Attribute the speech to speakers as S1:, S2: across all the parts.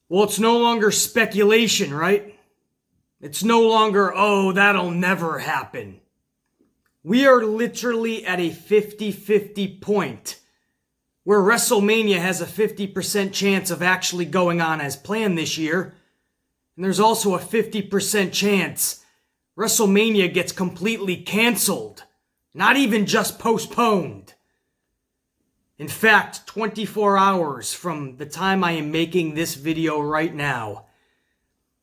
S1: Well, it's no longer speculation, right? It's no longer, oh, that'll never happen. We are literally at a 50-50 point where WrestleMania has a 50% chance of actually going on as planned this year. And there's also a 50% chance WrestleMania gets completely canceled, not even just postponed. In fact, 24 hours from the time I am making this video right now,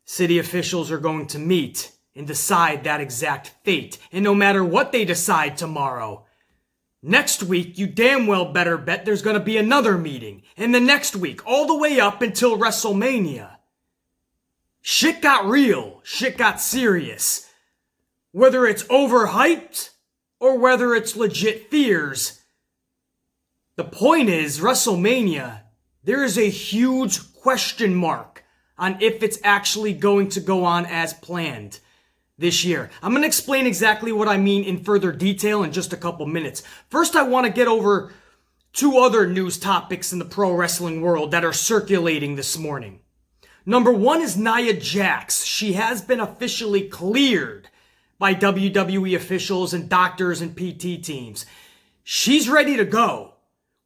S1: city officials are going to meet and decide that exact fate. And no matter what they decide tomorrow, next week, you damn well better bet there's going to be another meeting. And the next week, all the way up until WrestleMania. Shit got real. Shit got serious. Whether it's overhyped or whether it's legit fears, the point is, WrestleMania, there is a huge question mark on if it's actually going to go on as planned this year. I'm going to explain exactly what I mean in further detail in just a couple minutes. First, I want to get over two other news topics in the pro wrestling world that are circulating this morning. Number one is Nia Jax. She has been officially cleared by WWE officials and doctors and PT teams. She's ready to go.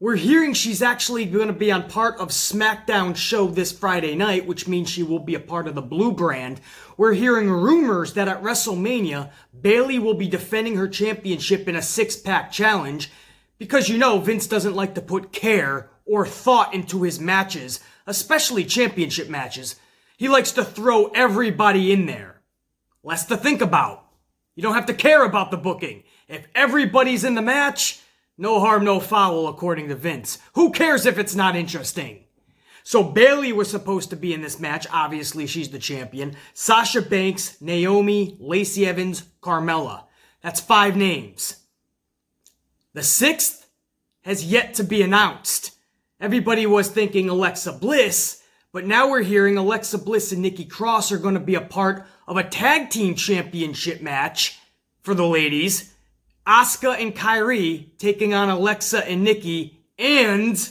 S1: We're hearing she's actually going to be on part of SmackDown show this Friday night, which means she will be a part of the Blue brand. We're hearing rumors that at WrestleMania, Bayley will be defending her championship in a six-pack challenge because, you know, Vince doesn't like to put care or thought into his matches, especially championship matches. He likes to throw everybody in there. Less to think about. You don't have to care about the booking. If everybody's in the match, no harm, no foul, according to Vince. Who cares if it's not interesting? So Bayley was supposed to be in this match. Obviously, she's the champion. Sasha Banks, Naomi, Lacey Evans, Carmella. That's 5 names. The 6th has yet to be announced. Everybody was thinking Alexa Bliss, but now we're hearing Alexa Bliss and Nikki Cross are going to be a part of a tag team championship match for the ladies. Asuka and Kyrie taking on Alexa and Nikki, and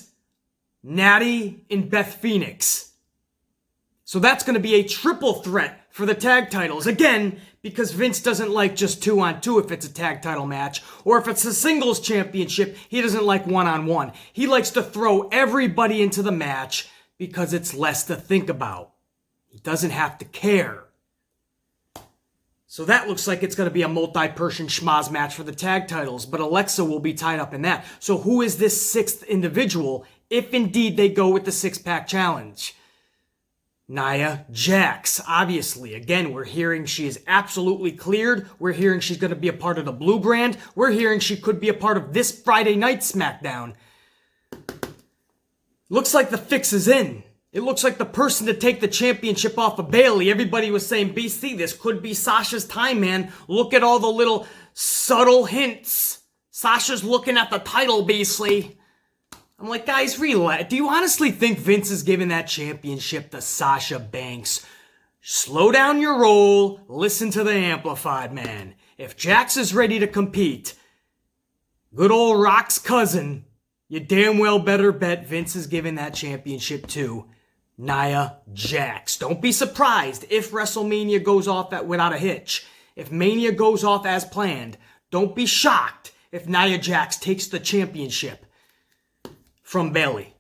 S1: Natty and Beth Phoenix. So that's going to be a triple threat for the tag titles. Again, because Vince doesn't like just 2-on-2 if it's a tag title match, or if it's a singles championship, he doesn't like 1-on-1. He likes to throw everybody into the match because it's less to think about. He doesn't have to care. So that looks like it's going to be a multi-person schmaz match for the tag titles, but Alexa will be tied up in that. So who is this 6th individual if indeed they go with the 6-pack challenge? Nia Jax, obviously. Again, we're hearing she is absolutely cleared. We're hearing she's going to be a part of the Blue brand. We're hearing she could be a part of this Friday night SmackDown. Looks like the fix is in. It looks like the person to take the championship off of Bayley. Everybody was saying, BC, this could be Sasha's time, man. Look at all the little subtle hints. Sasha's looking at the title, Beasley. I'm like, guys, relax. Do you honestly think Vince is giving that championship to Sasha Banks? Slow down your roll. Listen to the amplified man. If Jax is ready to compete, good old Rock's cousin, you damn well better bet Vince is giving that championship to Nia Jax. Don't be surprised if WrestleMania goes off without a hitch. If Mania goes off as planned, don't be shocked if Nia Jax takes the championship from Bayley.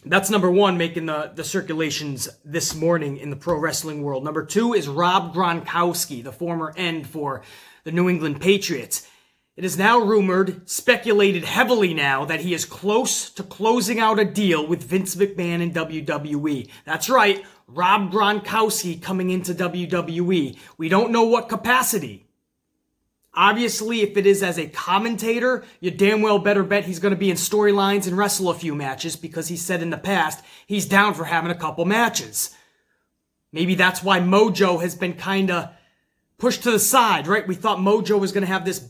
S1: That's number one, making the circulations this morning in the pro wrestling world. Number 2 is Rob Gronkowski, the former end for the New England Patriots. It is now rumored, speculated heavily now, that he is close to closing out a deal with Vince McMahon and WWE. That's right, Rob Gronkowski coming into WWE. We don't know what capacity. Obviously, if it is as a commentator, you damn well better bet he's going to be in storylines and wrestle a few matches because he said in the past he's down for having a couple matches. Maybe that's why Mojo has been kind of pushed to the side, right? We thought Mojo was going to have this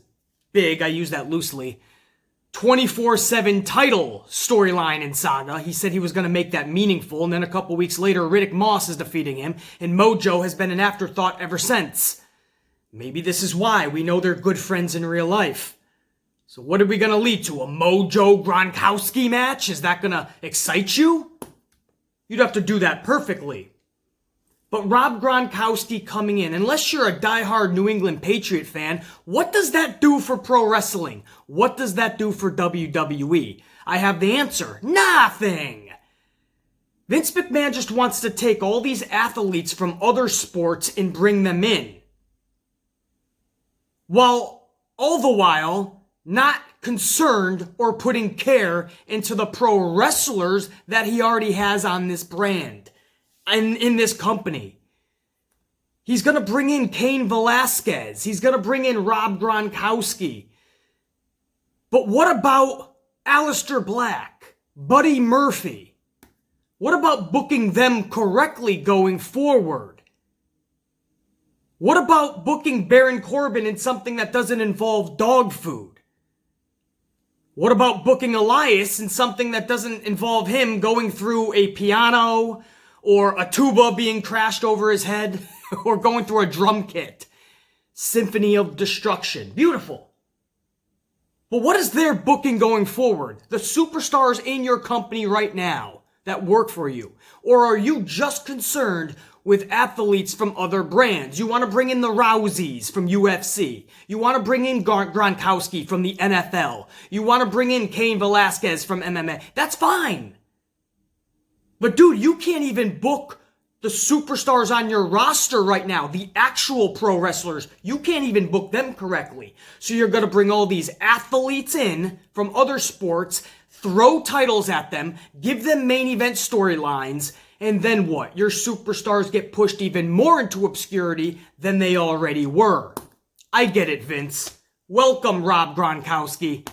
S1: big, I use that loosely, 24/7 title storyline in Saga. He said he was going to make that meaningful, and then a couple weeks later, Riddick Moss is defeating him, and Mojo has been an afterthought ever since. Maybe this is why. We know they're good friends in real life. So what are we going to lead to? A Mojo Gronkowski match? Is that going to excite you? You'd have to do that perfectly. But Rob Gronkowski coming in, unless you're a diehard New England Patriot fan, what does that do for pro wrestling? What does that do for WWE? I have the answer. Nothing! Vince McMahon just wants to take all these athletes from other sports and bring them in. While all the while not concerned or putting care into the pro wrestlers that he already has on this brand and in this company. He's going to bring in Cain Velasquez. He's going to bring in Rob Gronkowski. But what about Aleister Black, Buddy Murphy? What about booking them correctly going forward? What about booking Baron Corbin in something that doesn't involve dog food? What about booking Elias in something that doesn't involve him going through a piano or a tuba being crashed over his head or going through a drum kit? Symphony of Destruction. Beautiful. But what is their booking going forward? The superstars in your company right now that work for you? Or are you just concerned with athletes from other brands? You want to bring in the Rouseys from UFC. You want to bring in Gronkowski from the NFL. You want to bring in Cain Velasquez from MMA. That's fine. But dude, you can't even book the superstars on your roster right now, the actual pro wrestlers. You can't even book them correctly. So you're going to bring all these athletes in from other sports, throw titles at them, give them main event storylines, and then what? Your superstars get pushed even more into obscurity than they already were. I get it, Vince. Welcome, Rob Gronkowski.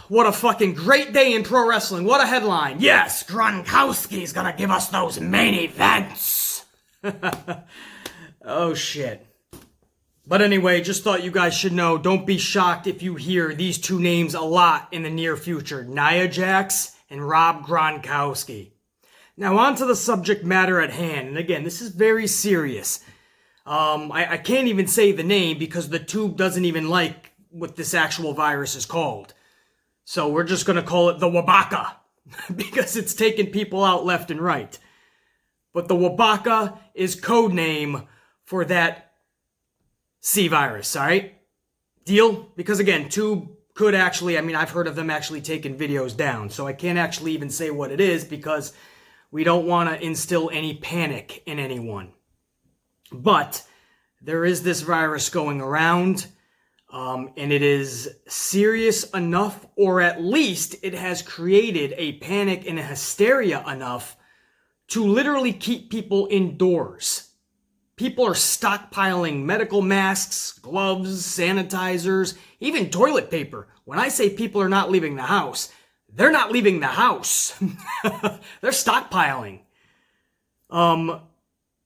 S1: What a fucking great day in pro wrestling. What a headline. Yes, Gronkowski's gonna give us those main events. Oh, shit. But anyway, just thought you guys should know, don't be shocked if you hear these two names a lot in the near future. Nia Jax and Rob Gronkowski. Now on to the subject matter at hand. And again, this is very serious. I can't even say the name because the tube doesn't even like what this actual virus is called. So we're just going to call it the Wabaka because it's taking people out left and right. But the Wabaka is code name for that C virus, all right? Deal? Because again, tube could actually, I've heard of them actually taking videos down. So I can't actually even say what it is because we don't want to instill any panic in anyone. But there is this virus going around, and it is serious enough, or at least it has created a panic and a hysteria enough to literally keep people indoors. People are stockpiling medical masks, gloves, sanitizers, even toilet paper. When I say people are not leaving the house, they're not leaving the house. They're stockpiling.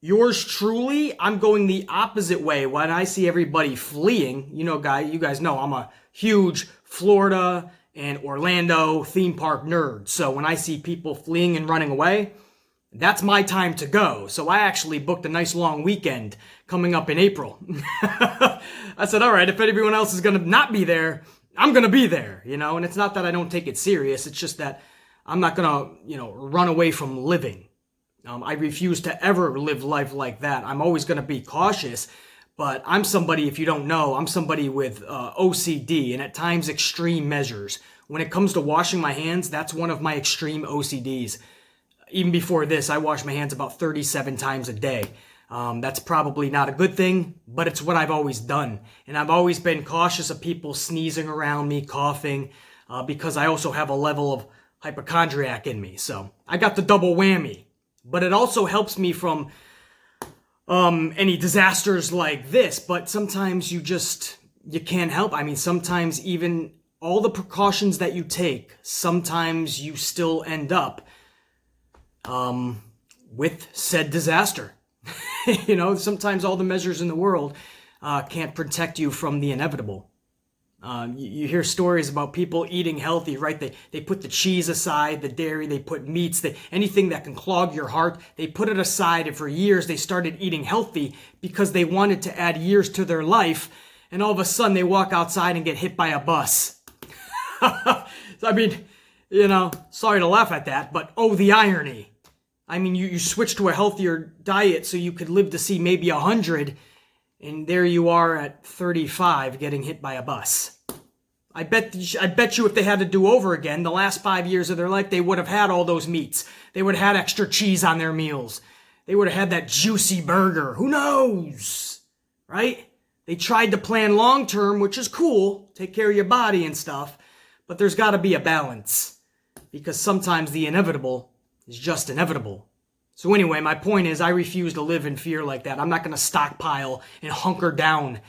S1: Yours truly, I'm going the opposite way. When I see everybody fleeing, you guys know I'm a huge Florida and Orlando theme park nerd. So when I see people fleeing and running away, that's my time to go. So I actually booked a nice long weekend coming up in April. I said, all right, if everyone else is going to not be there, I'm going to be there, and it's not that I don't take it serious. It's just that I'm not going to, run away from living. I refuse to ever live life like that. I'm always going to be cautious, but I'm somebody, if you don't know, I'm somebody with OCD and at times extreme measures. When it comes to washing my hands, that's one of my extreme OCDs. Even before this, I wash my hands about 37 times a day. That's probably not a good thing, but it's what I've always done. And I've always been cautious of people sneezing around me, coughing, because I also have a level of hypochondriac in me. So I got the double whammy. But it also helps me from any disasters like this. But sometimes you can't help. Sometimes even all the precautions that you take, sometimes you still end up with said disaster. Sometimes all the measures in the world can't protect you from the inevitable. You hear stories about people eating healthy, right? They put the cheese aside, the dairy, they put meats, anything that can clog your heart, they put it aside, and for years they started eating healthy because they wanted to add years to their life, and all of a sudden they walk outside and get hit by a bus. Sorry to laugh at that, but oh, the irony. I mean, you switch to a healthier diet so you could live to see maybe 100, and there you are at 35 getting hit by a bus. I bet you if they had to do over again, the last 5 years of their life, they would have had all those meats. They would have had extra cheese on their meals. They would have had that juicy burger. Who knows? Right? They tried to plan long term, which is cool. Take care of your body and stuff. But there's got to be a balance. Because sometimes the inevitable is just inevitable. So anyway, my point is I refuse to live in fear like that. I'm not going to stockpile and hunker down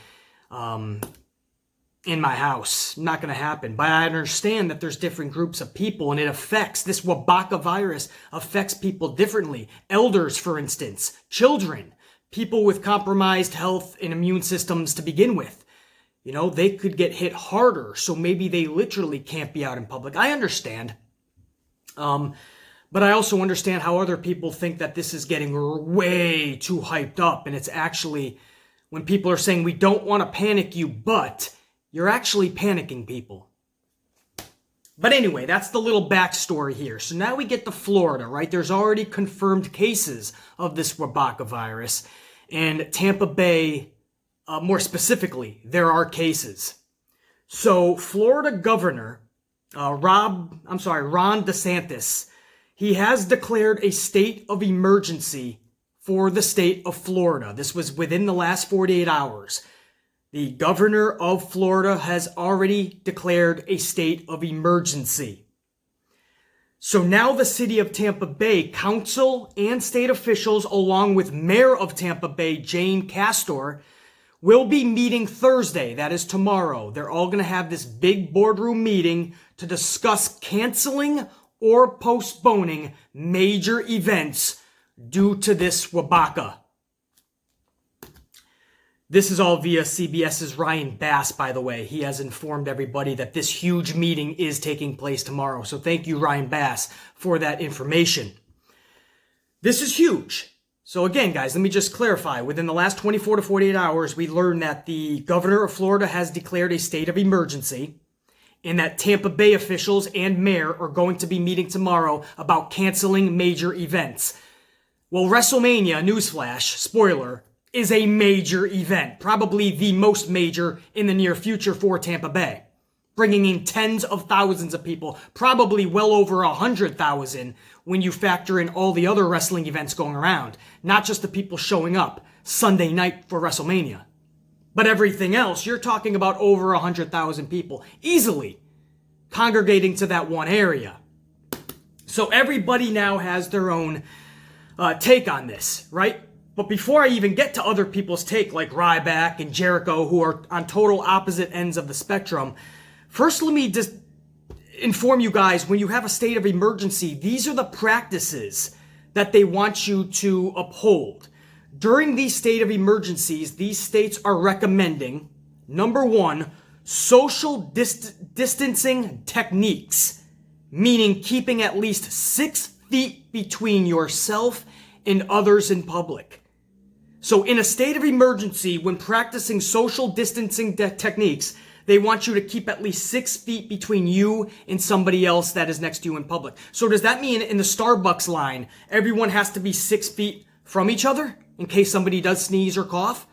S1: in my house. Not going to happen. But I understand that there's different groups of people, and this Wabaka virus affects people differently. Elders, for instance, children, people with compromised health and immune systems to begin with. They could get hit harder, so maybe they literally can't be out in public. I understand. But I also understand how other people think that this is getting way too hyped up, and it's actually, when people are saying we don't want to panic you, but you're actually panicking people. But anyway, that's the little backstory here. So now we get to Florida, right? There's already confirmed cases of this Wabaka virus, and Tampa Bay, more specifically, there are cases. So Florida Governor Ron DeSantis, he has declared a state of emergency for the state of Florida. This was within the last 48 hours. The governor of Florida has already declared a state of emergency. So now the city of Tampa Bay council and state officials, along with Mayor of Tampa Bay, Jane Castor, will be meeting Thursday. That is tomorrow. They're all going to have this big boardroom meeting to discuss canceling or postponing major events due to this Wabaka. This is all via CBS's Ryan Bass, by the way. He has informed everybody that this huge meeting is taking place tomorrow. So thank you, Ryan Bass, for that information. This is huge. So again, guys, let me just clarify. Within the last 24 to 48 hours, we learned that the governor of Florida has declared a state of emergency, and that Tampa Bay officials and mayor are going to be meeting tomorrow about canceling major events. Well, WrestleMania, newsflash, spoiler, is a major event, probably the most major in the near future for Tampa Bay, bringing in tens of thousands of people, probably well over 100,000 when you factor in all the other wrestling events going around, not just the people showing up Sunday night for WrestleMania. But everything else, you're talking about over 100,000 people easily congregating to that one area. So everybody now has their own take on this, right? But before I even get to other people's take, like Ryback and Jericho, who are on total opposite ends of the spectrum, first let me just inform you guys, when you have a state of emergency, these are the practices that they want you to uphold. During these state of emergencies, these states are recommending, number one, social distancing techniques, meaning keeping at least 6 feet between yourself and others in public. So in a state of emergency, when practicing social distancing techniques, they want you to keep at least 6 feet between you and somebody else that is next to you in public. So does that mean in the Starbucks line, everyone has to be 6 feet from each other in case somebody does sneeze or cough?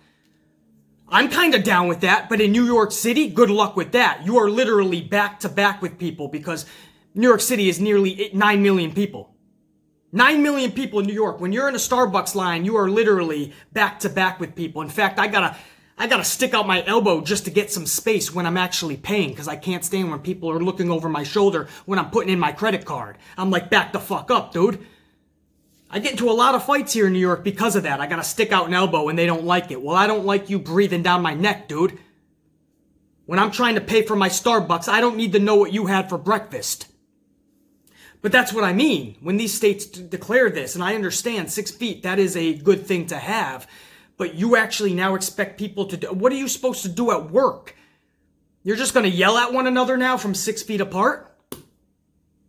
S1: I'm kind of down with that, but in New York City, good luck with that. You are literally back to back with people because New York City is nearly 9 million people. 9 million people in New York. When you're in a Starbucks line, you are literally back to back with people. In fact, I gotta stick out my elbow just to get some space when I'm actually paying, because I can't stand when people are looking over my shoulder when I'm putting in my credit card. I'm like, back the fuck up, dude. I get into a lot of fights here in New York because of that. I gotta stick out an elbow and they don't like it. Well, I don't like you breathing down my neck, dude. When I'm trying to pay for my Starbucks, I don't need to know what you had for breakfast. But that's what I mean. When these states declare this, and I understand 6 feet, that is a good thing to have, but you actually now expect people to do, what are you supposed to do at work? You're just going to yell at one another now from 6 feet apart?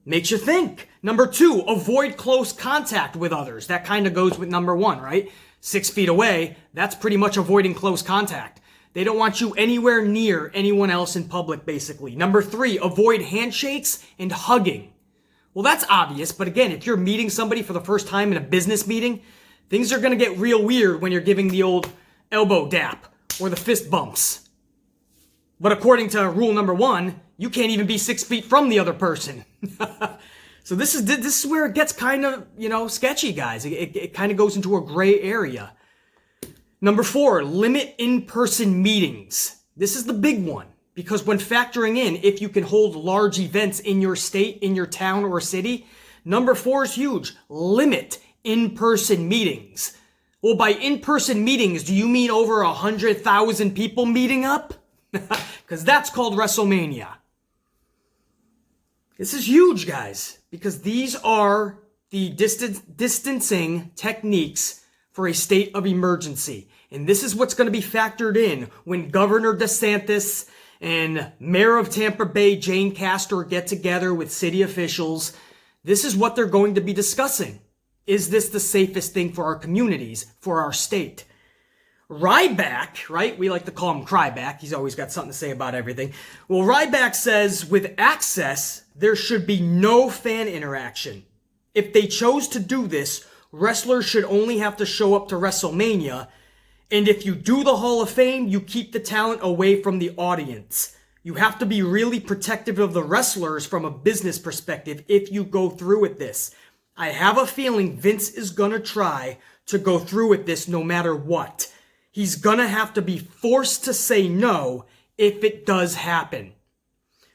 S1: Makes you think. Number two, avoid close contact with others. That kind of goes with number one, right? 6 feet away, that's pretty much avoiding close contact. They don't want you anywhere near anyone else in public, basically. Number three, avoid handshakes and hugging. Well, that's obvious, but again, if you're meeting somebody for the first time in a business meeting, things are going to get real weird when you're giving the old elbow dap or the fist bumps. But according to rule number 1, you can't even be 6 feet from the other person. So this is where it gets kind of, sketchy, guys. It kind of goes into a gray area. Number 4, limit in-person meetings. This is the big one. Because when factoring in if you can hold large events in your state, in your town or city, number 4 is huge. Limit in-person meetings. Well, by in-person meetings, do you mean over 100,000 people meeting up? Because that's called WrestleMania. This is huge, guys, because these are the distancing techniques for a state of emergency. And this is what's going to be factored in when Governor DeSantis and Mayor of Tampa Bay, Jane Castor, get together with city officials. This is what they're going to be discussing. Is this the safest thing for our communities, for our state? Ryback, right? We like to call him Cryback. He's always got something to say about everything. Well, Ryback says with access, there should be no fan interaction. If they chose to do this, wrestlers should only have to show up to WrestleMania. And if you do the Hall of Fame, you keep the talent away from the audience. You have to be really protective of the wrestlers from a business perspective if you go through with this. I have a feeling Vince is going to try to go through with this no matter what. He's going to have to be forced to say no if it does happen.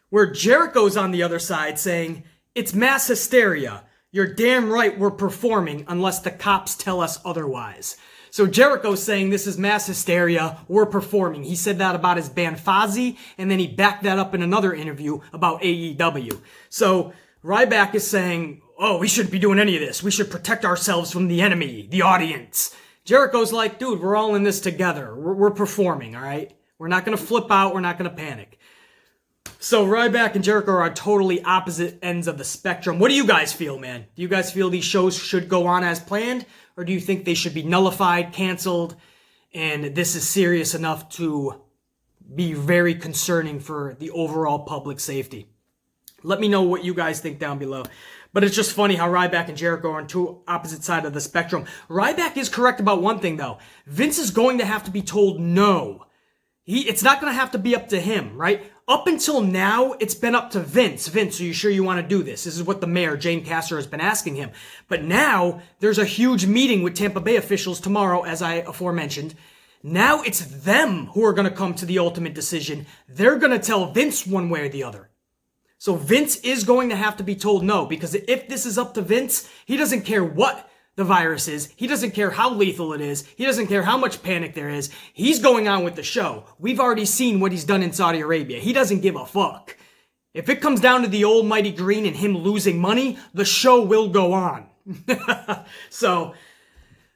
S1: Where Jericho's on the other side saying, it's mass hysteria. You're damn right we're performing unless the cops tell us otherwise. So Jericho's saying this is mass hysteria, we're performing. He said that about his band Fozzy, and then he backed that up in another interview about AEW. So Ryback is saying, we shouldn't be doing any of this. We should protect ourselves from the enemy, the audience. Jericho's like, dude, we're all in this together. We're performing, all right? We're not going to flip out. We're not going to panic. So Ryback and Jericho are on totally opposite ends of the spectrum. What do you guys feel, man? Do you guys feel these shows should go on as planned? Or do you think they should be nullified, canceled, and this is serious enough to be very concerning for the overall public safety? Let me know what you guys think down below. But it's just funny how Ryback and Jericho are on two opposite sides of the spectrum. Ryback is correct about one thing, though. Vince is going to have to be told no. It's not going to have to be up to him, right? Up until now, it's been up to Vince. Vince, are you sure you want to do this? This is what the mayor, Jane Castor, has been asking him. But now, there's a huge meeting with Tampa Bay officials tomorrow, as I aforementioned. Now it's them who are going to come to the ultimate decision. They're going to tell Vince one way or the other. So Vince is going to have to be told no, because if this is up to Vince, he doesn't care what the virus is. He doesn't care how lethal it is. He doesn't care how much panic there is. He's going on with the show. We've already seen what he's done in Saudi Arabia. He doesn't give a fuck. If it comes down to the almighty green and him losing money, the show will go on. So,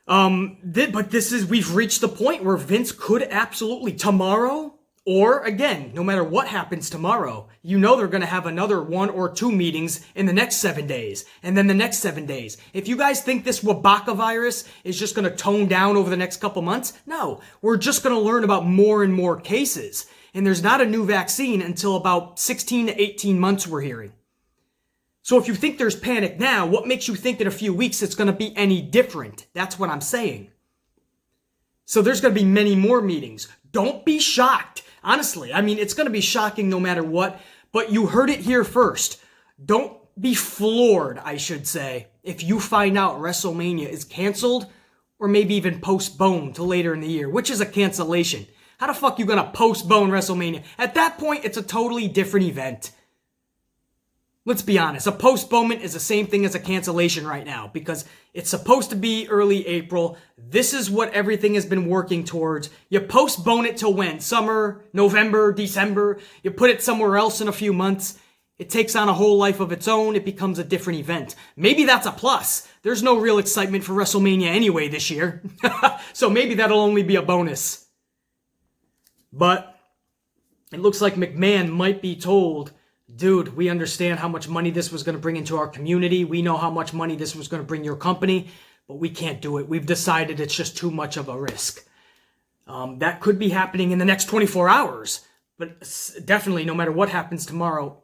S1: but we've reached the point where Vince could absolutely tomorrow, or again, no matter what happens tomorrow, you know they're going to have another 1 or 2 meetings in the next 7 days, and then the next 7 days. If you guys think this Wabaka virus is just going to tone down over the next couple months, no. We're just going to learn about more and more cases. And there's not a new vaccine until about 16 to 18 months, we're hearing. So if you think there's panic now, what makes you think in a few weeks it's going to be any different? That's what I'm saying. So there's going to be many more meetings. Don't be shocked. Honestly, I mean, it's going to be shocking no matter what, but you heard it here first. Don't be floored, I should say, if you find out WrestleMania is canceled or maybe even postponed to later in the year, which is a cancellation. How the fuck you going to postpone WrestleMania? At that point, it's a totally different event. Let's be honest, a postponement is the same thing as a cancellation right now because it's supposed to be early April. This is what everything has been working towards. You postpone it till when? Summer, November, December. You put it somewhere else in a few months. It takes on a whole life of its own. It becomes a different event. Maybe that's a plus. There's no real excitement for WrestleMania anyway this year. So maybe that'll only be a bonus. But it looks like McMahon might be told, dude, we understand how much money this was going to bring into our community. We know how much money this was going to bring your company, but we can't do it. We've decided it's just too much of a risk. That could be happening in the next 24 hours, but definitely no matter what happens tomorrow,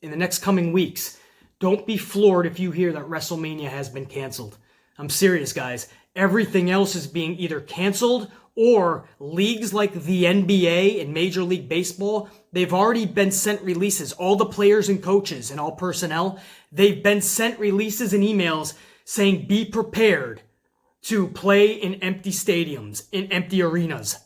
S1: in the next coming weeks, don't be floored if you hear that WrestleMania has been canceled. I'm serious, guys. Everything else is being either canceled or leagues like the NBA and Major League Baseball, they've already been sent releases. All the players and coaches and all personnel, they've been sent releases and emails saying be prepared to play in empty stadiums, in empty arenas.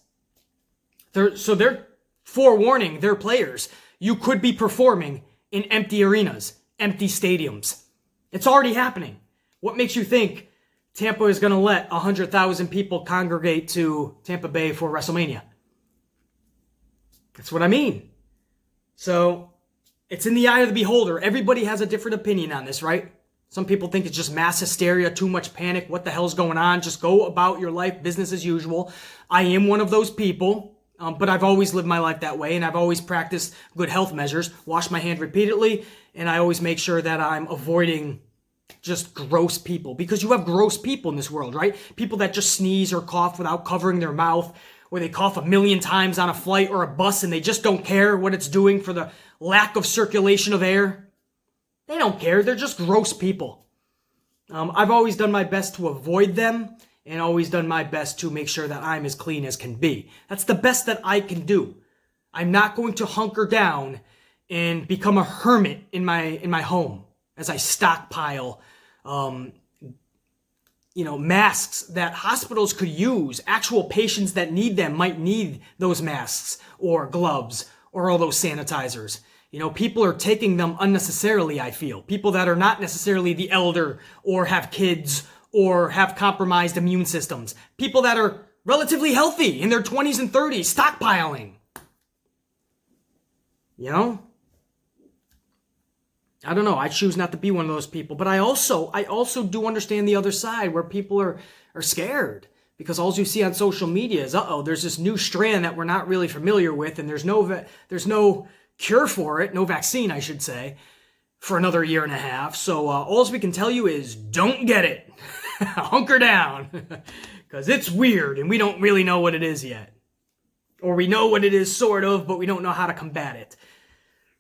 S1: So they're forewarning their players, you could be performing in empty arenas, empty stadiums. It's already happening. What makes you think Tampa is going to let 100,000 people congregate to Tampa Bay for WrestleMania? That's what I mean. So, it's in the eye of the beholder. Everybody has a different opinion on this, right? Some people think it's just mass hysteria, too much panic. What the hell's going on? Just go about your life, business as usual. I am one of those people, but I've always lived my life that way, and I've always practiced good health measures, wash my hand repeatedly, and I always make sure that I'm avoiding just gross people, because you have gross people in this world, right? People that just sneeze or cough without covering their mouth, or they cough 1,000,000 times on a flight or a bus and they just don't care what it's doing for the lack of circulation of air. They don't care. They're just gross people. I've always done my best to avoid them and always done my best to make sure that I'm as clean as can be. That's the best that I can do. I'm not going to hunker down and become a hermit in my home as I stockpile masks that hospitals could use. Actual patients that need them might need those masks or gloves or all those sanitizers. People are taking them unnecessarily, I feel. People that are not necessarily the elder or have kids or have compromised immune systems. People that are relatively healthy in their 20s and 30s, stockpiling. I don't know. I choose not to be one of those people. But I also do understand the other side where people are scared. Because all you see on social media is, there's this new strand that we're not really familiar with, and there's no cure for it, no vaccine, I should say, for another year and a half. So all we can tell you is don't get it. Hunker down. Because it's weird, and we don't really know what it is yet. Or we know what it is, sort of, but we don't know how to combat it.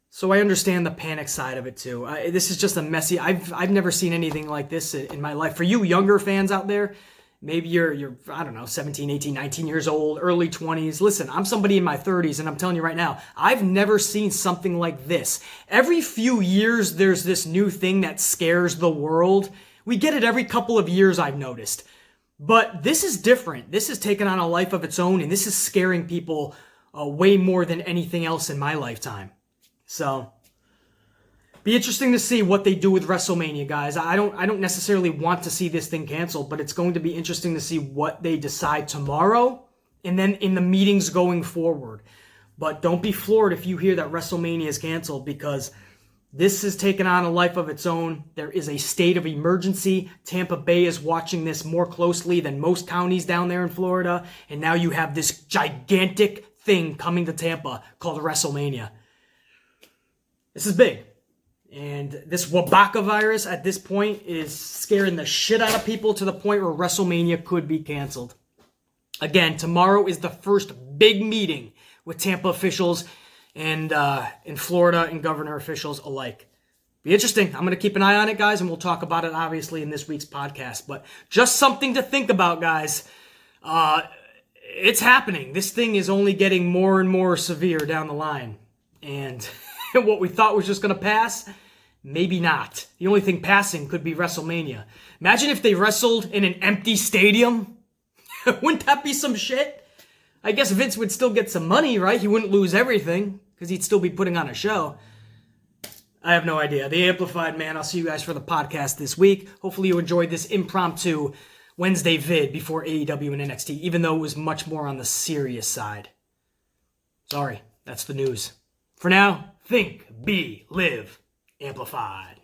S1: So I understand the panic side of it too. This is just a messy. I've never seen anything like this in my life. For you younger fans out there, maybe you're I don't know, 17, 18, 19 years old, early 20s. Listen, I'm somebody in my 30s, and I'm telling you right now, I've never seen something like this. Every few years, there's this new thing that scares the world. We get it every couple of years, I've noticed. But this is different. This has taken on a life of its own, and this is scaring people way more than anything else in my lifetime. So, be interesting to see what they do with WrestleMania, guys. I don't necessarily want to see this thing canceled, but it's going to be interesting to see what they decide tomorrow and then in the meetings going forward. But don't be floored if you hear that WrestleMania is canceled, because this has taken on a life of its own. There is a state of emergency. Tampa Bay is watching this more closely than most counties down there in Florida. And now you have this gigantic thing coming to Tampa called WrestleMania. This is big. And this Wabaka virus at this point is scaring the shit out of people to the point where WrestleMania could be canceled. Again, tomorrow is the first big meeting with Tampa officials and in Florida and governor officials alike. Be interesting. I'm going to keep an eye on it, guys, and we'll talk about it, obviously, in this week's podcast. But just something to think about, guys. It's happening. This thing is only getting more and more severe down the line. And what we thought was just going to pass, maybe not. The only thing passing could be WrestleMania. Imagine if they wrestled in an empty stadium. Wouldn't that be some shit? I guess Vince would still get some money, right? He wouldn't lose everything because he'd still be putting on a show. I have no idea. The Amplified, man. I'll see you guys for the podcast this week. Hopefully you enjoyed this impromptu Wednesday vid before AEW and NXT, even though it was much more on the serious side. Sorry, that's the news. For now, think, be, live, amplified.